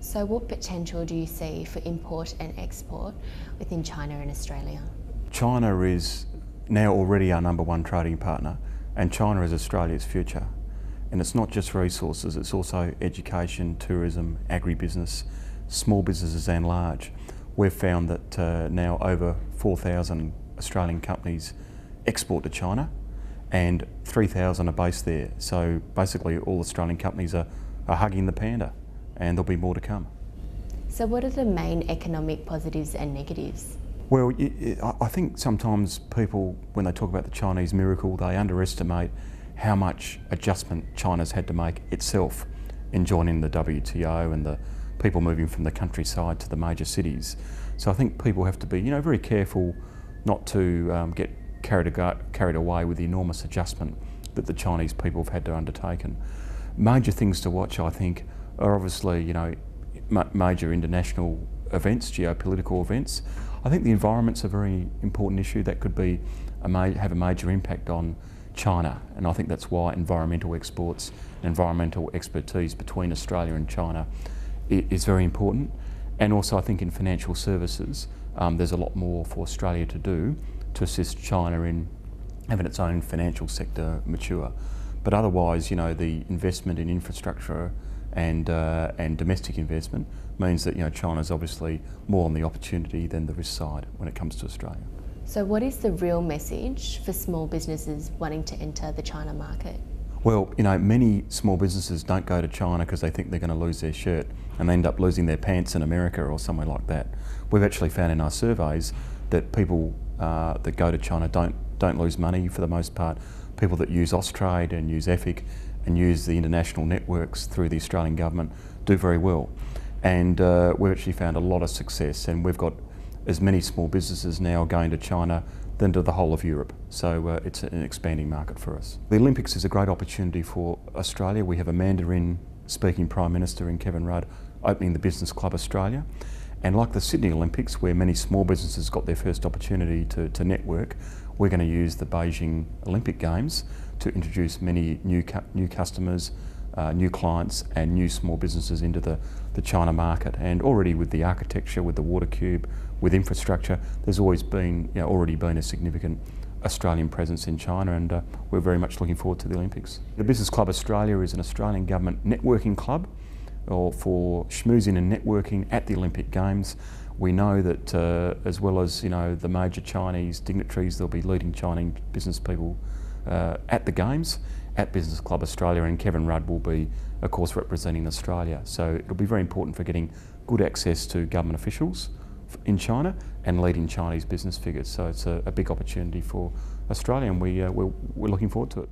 So what potential do you see for import and export within China and Australia? China is now already our #1 trading partner, and China is Australia's future. And it's not just resources, it's also education, tourism, agribusiness, small businesses and large. We've found that now over 4,000 Australian companies export to China and 3,000 are based there. So basically all Australian companies are hugging the panda, and there'll be more to come. So what are the main economic positives and negatives? Well, I think sometimes people, when they talk about the Chinese miracle, they underestimate how much adjustment China's had to make itself in joining the WTO and the people moving from the countryside to the major cities. So I think people have to be, very careful not to get carried away with the enormous adjustment that the Chinese people have had to undertake. Major things to watch, I think, are obviously, major international events, geopolitical events. I think the environment's a very important issue that could be have a major impact on China, and I think that's why environmental exports and environmental expertise between Australia and China is very important. And also I think in financial services there's a lot more for Australia to do to assist China in having its own financial sector mature. But otherwise, the investment in infrastructure and domestic investment means that China's obviously more on the opportunity than the risk side when it comes to Australia. So what is the real message for small businesses wanting to enter the China market? Well, many small businesses don't go to China because they think they're going to lose their shirt and they end up losing their pants in America or somewhere like that. We've actually found in our surveys that people that go to China don't lose money for the most part. People that use Austrade and use EFIC and use the international networks through the Australian government do very well. And we've actually found a lot of success, and we've got as many small businesses now going to China than to the whole of Europe. So it's an expanding market for us. The Olympics is a great opportunity for Australia. We have a Mandarin speaking Prime Minister in Kevin Rudd opening the Business Club Australia. And like the Sydney Olympics, where many small businesses got their first opportunity to network, we're going to use the Beijing Olympic Games to introduce many new customers, new clients and new small businesses into the China market. And already with the architecture, with the water cube, with infrastructure, there's always been, already been a significant Australian presence in China, and we're very much looking forward to the Olympics. The Business Club Australia is an Australian government networking club for schmoozing and networking at the Olympic Games. We know that as well as the major Chinese dignitaries, there'll be leading Chinese business people at the Games, at Business Club Australia, and Kevin Rudd will be, of course, representing Australia. So it'll be very important for getting good access to government officials in China and leading Chinese business figures. So it's a big opportunity for Australia, and we're looking forward to it.